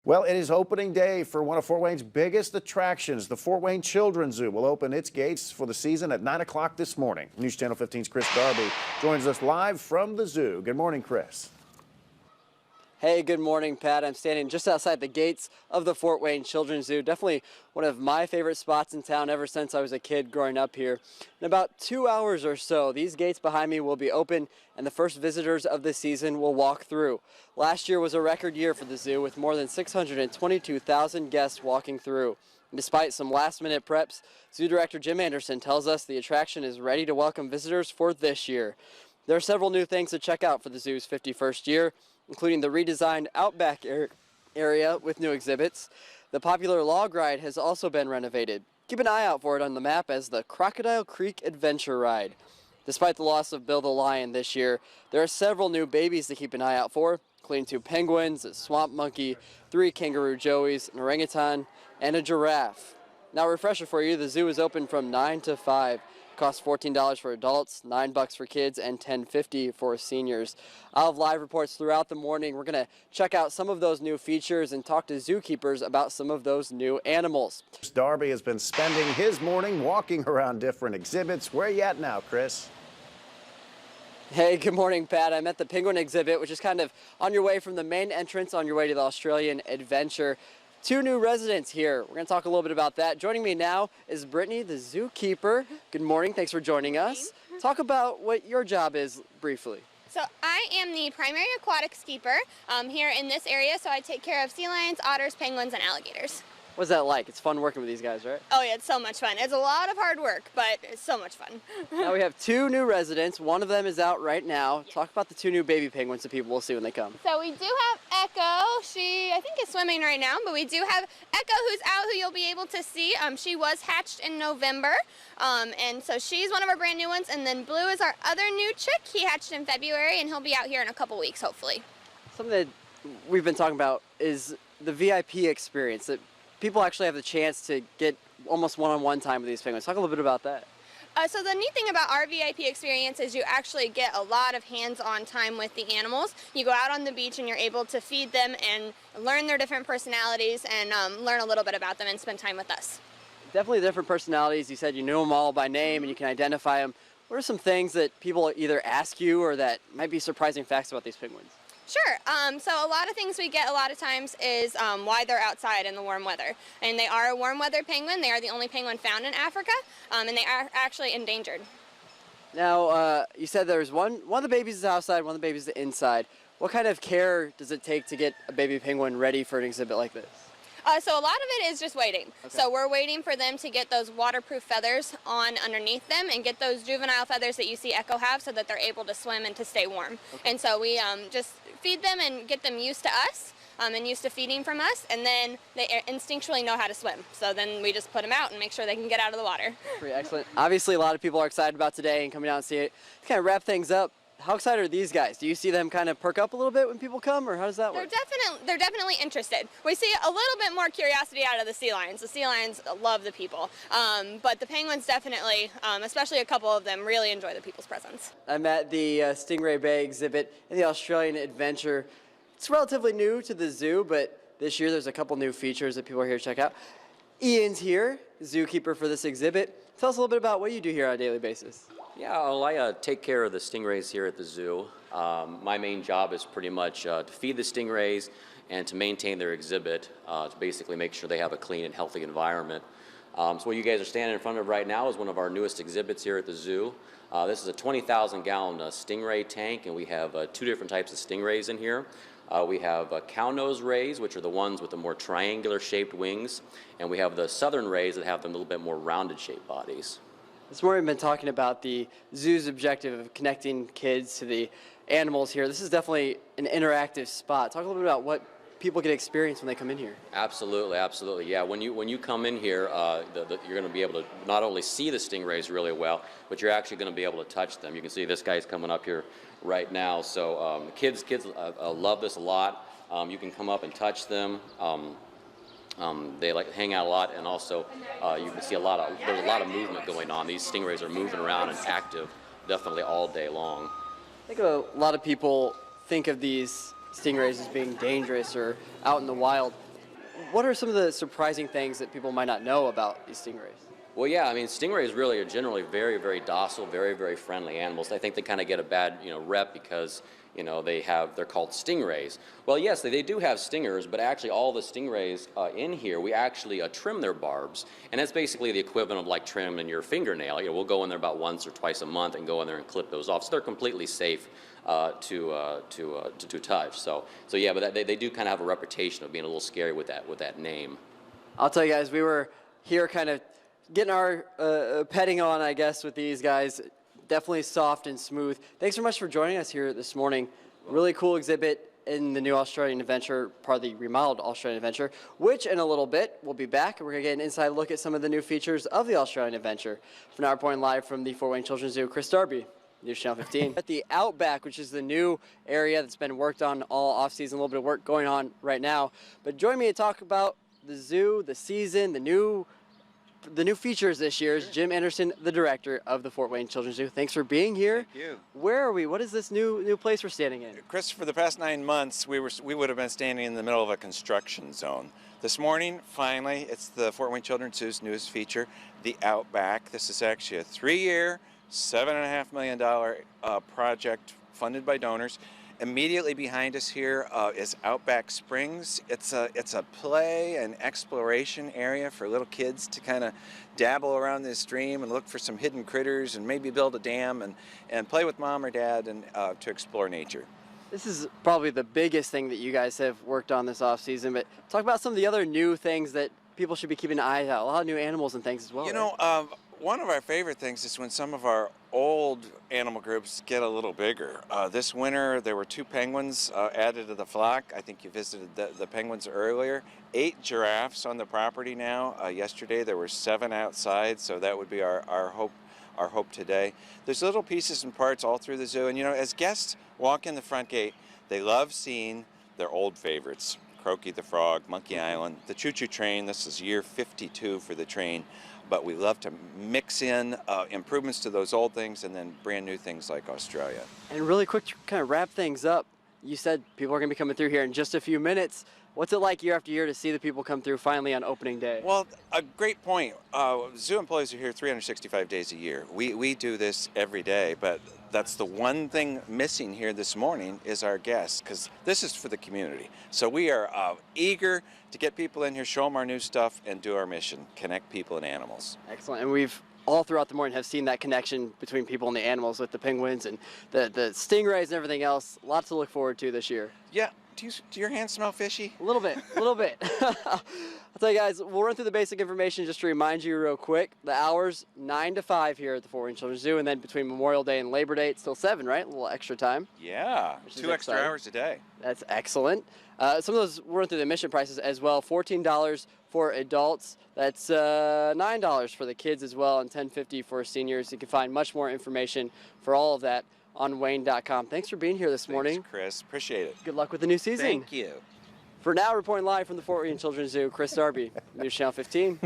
Well, it is opening day for one of Fort Wayne's biggest attractions. The Fort Wayne Children's Zoo will open its gates for the season at 9 o'clock this morning. News Channel 15's Chris Darby joins us live from the zoo. Good morning, Chris. Hey, good morning, Pat. I'm standing just outside the gates of the Fort Wayne Children's Zoo. Definitely one of my favorite spots in town ever since I was a kid growing up here. In about 2 hours or so, these gates behind me will be open and the first visitors of the season will walk through. Last year was a record year for the zoo with more than 622,000 guests walking through. And despite some last-minute preps, Zoo Director Jim Anderson tells us the attraction is ready to welcome visitors for this year. There are several new things to check out for the zoo's 51st year, including the redesigned Outback area with new exhibits. The popular log ride has also been renovated. Keep an eye out for it on the map as the Crocodile Creek Adventure Ride. Despite the loss of Bill the Lion this year, there are several new babies to keep an eye out for, including 2 penguins, a swamp monkey, 3 kangaroo joeys, an orangutan, and a giraffe. Now, a refresher for you, the zoo is open from 9 to 5. Costs $14 for adults, $9 for kids, and $10.50 for seniors. I'll have live reports throughout the morning. We're going to check out some of those new features and talk to zookeepers about some of those new animals. Darby has been spending his morning walking around different exhibits. Where are you at now, Chris? Hey, good morning, Pat. I'm at the penguin exhibit, which is kind of on your way from the main entrance on your way to the Australian Adventure. 2 new residents here. We're going to talk a little bit about that. Joining me now is Brittany, the zookeeper. Good morning. Thanks for joining us. Talk about what your job is briefly. So I am the primary aquatics keeper here in this area, so I take care of sea lions, otters, penguins, and alligators. What's that like? It's fun working with these guys, right? Oh yeah, it's so much fun. It's a lot of hard work, but it's so much fun. Now we have 2 new residents. One of them is out right now. Yes. Talk about the 2 new baby penguins that people will see when they come. So we do have Echo. She, I think, is swimming right now, but we do have Echo who's out, who you'll be able to see. She was hatched in November, and so she's one of our brand new ones. And then Blue is our other new chick. He hatched in February, and he'll be out here in a couple weeks, hopefully. Something that we've been talking about is the VIP experience, that people actually have the chance to get almost one-on-one time with these penguins. Talk a little bit about that. So the neat thing about our VIP experience is you actually get a lot of hands-on time with the animals. You go out on the beach and you're able to feed them and learn their different personalities and learn a little bit about them and spend time with us. Definitely different personalities. You said you knew them all by name and you can identify them. What are some things that people either ask you or that might be surprising facts about these penguins? Sure. So a lot of things we get a lot of times is why they're outside in the warm weather. And they are a warm weather penguin. They are the only penguin found in Africa, and they are actually endangered. Now, you said there's one of the babies is outside, one of the babies is inside. What kind of care does it take to get a baby penguin ready for an exhibit like this? So a lot of it is just waiting. Okay. So we're waiting for them to get those waterproof feathers on underneath them and get those juvenile feathers that you see Echo have so that they're able to swim and to stay warm. Okay. And so we just feed them and get them used to us and used to feeding from us, and then they instinctually know how to swim. So then we just put them out and make sure they can get out of the water. Pretty excellent. Obviously, a lot of people are excited about today and coming out and see it. To kind of wrap things up, how excited are these guys? Do you see them kind of perk up a little bit when people come, or how does that work? They're definitely interested. We see a little bit more curiosity out of the sea lions. The sea lions love the people, but the penguins definitely, especially a couple of them, really enjoy the people's presence. I'm at the Stingray Bay exhibit in the Australian Adventure. It's relatively new to the zoo, but this year there's a couple new features that people are here to check out. Ian's here, zookeeper for this exhibit. Tell us a little bit about what you do here on a daily basis. Yeah, well, I take care of the stingrays here at the zoo. My main job is pretty much to feed the stingrays and to maintain their exhibit, to basically make sure they have a clean and healthy environment. So what you guys are standing in front of right now is one of our newest exhibits here at the zoo. This is a 20,000-gallon stingray tank, and we have 2 different types of stingrays in here. We have cow nose rays, which are the ones with the more triangular shaped wings, and we have the southern rays that have the little bit more rounded shaped bodies. This morning we've been talking about the zoo's objective of connecting kids to the animals here. This is definitely an interactive spot. Talk a little bit about what people get experience when they come in here. Absolutely, absolutely. Yeah, when you come in here, you're going to be able to not only see the stingrays really well, but you're actually going to be able to touch them. You can see this guy's coming up here right now. So kids love this a lot. You can come up and touch them. They like to hang out a lot, and also you can see there's a lot of movement going on. These stingrays are moving around and active definitely all day long. I think a lot of people think of these stingrays as being dangerous or out in the wild. what are some of the surprising things that people might not know about these stingrays? Well, yeah, I mean, stingrays really are generally very, very docile, very, very friendly animals. I think they kind of get a bad, rep because, they're called stingrays. Well, yes, they do have stingers, but actually all the stingrays in here, we actually trim their barbs, and that's basically the equivalent of like trimming your fingernail. We'll go in there about once or twice a month and go in there and clip those off, so they're completely safe to touch. So yeah, but they do kind of have a reputation of being a little scary with that name. I'll tell you guys, we were here kind of getting our petting on, I guess, with these guys. Definitely soft and smooth. Thanks so much for joining us here this morning. Really cool exhibit in the new Australian Adventure, part of the remodeled Australian Adventure, which in a little bit we'll be back and we're going to get an inside look at some of the new features of the Australian Adventure. For now, reporting live from the Fort Wayne Children's Zoo, Chris Darby, News Channel 15. At the Outback, which is the new area that's been worked on all off-season, a little bit of work going on right now. But join me to talk about the zoo, the season, the new features this year is Jim Anderson, the director of the Fort Wayne Children's Zoo. Thanks for being here. Thank you. Where are we? What is this new place we're standing in? Chris, for the past 9 months, we would have been standing in the middle of a construction zone. This morning, finally, it's the Fort Wayne Children's Zoo's newest feature, the Outback. This is actually a 3-year, $7.5 million project funded by donors. Immediately behind us here is Outback Springs. It's a play and exploration area for little kids to kind of dabble around this stream and look for some hidden critters and maybe build a dam and play with mom or dad and to explore nature. This is probably the biggest thing that you guys have worked on this off season, but talk about some of the other new things that people should be keeping an eye out. A lot of new animals and things as well. One of our favorite things is when some of our old animal groups get a little bigger. This winter, there were 2 penguins added to the flock. I think you visited the penguins earlier. 8 giraffes on the property now. Yesterday, there were 7 outside, so that would be our hope today. There's little pieces and parts all through the zoo, and as guests walk in the front gate, they love seeing their old favorites. Croaky the Frog, Monkey Island, the Choo Choo Train. This is year 52 for the train. But we love to mix in improvements to those old things and then brand new things like Australia. And really quick to kind of wrap things up, you said people are going to be coming through here in just a few minutes. What's it like year after year to see the people come through finally on opening day? Well, a great point. Zoo employees are here 365 days a year. We do this every day, but that's the one thing missing here this morning is our guests, because this is for the community. So we are eager to get people in here, show them our new stuff, and do our mission, connect people and animals. Excellent. And we've all throughout the morning have seen that connection between people and the animals with the penguins and the stingrays and everything else. Lots to look forward to this year. Yeah. Do your hands smell fishy? A little bit, a little bit. I'll tell you guys, we'll run through the basic information just to remind you real quick. The hours, 9 to 5 here at the Fort Wayne Children's Zoo, and then between Memorial Day and Labor Day, it's still 7, right? A little extra time. Yeah, 2 extra hours a day. That's excellent. Some of those, we'll run through the admission prices as well. $14 for adults. That's $9 for the kids as well, and $10.50 for seniors. You can find much more information for all of that on Wayne.com. Thanks for being here this morning. Thanks, Chris. Appreciate it. Good luck with the new season. Thank you. For now, reporting live from the Fort Wayne Children's Zoo, Chris Darby, News Channel 15.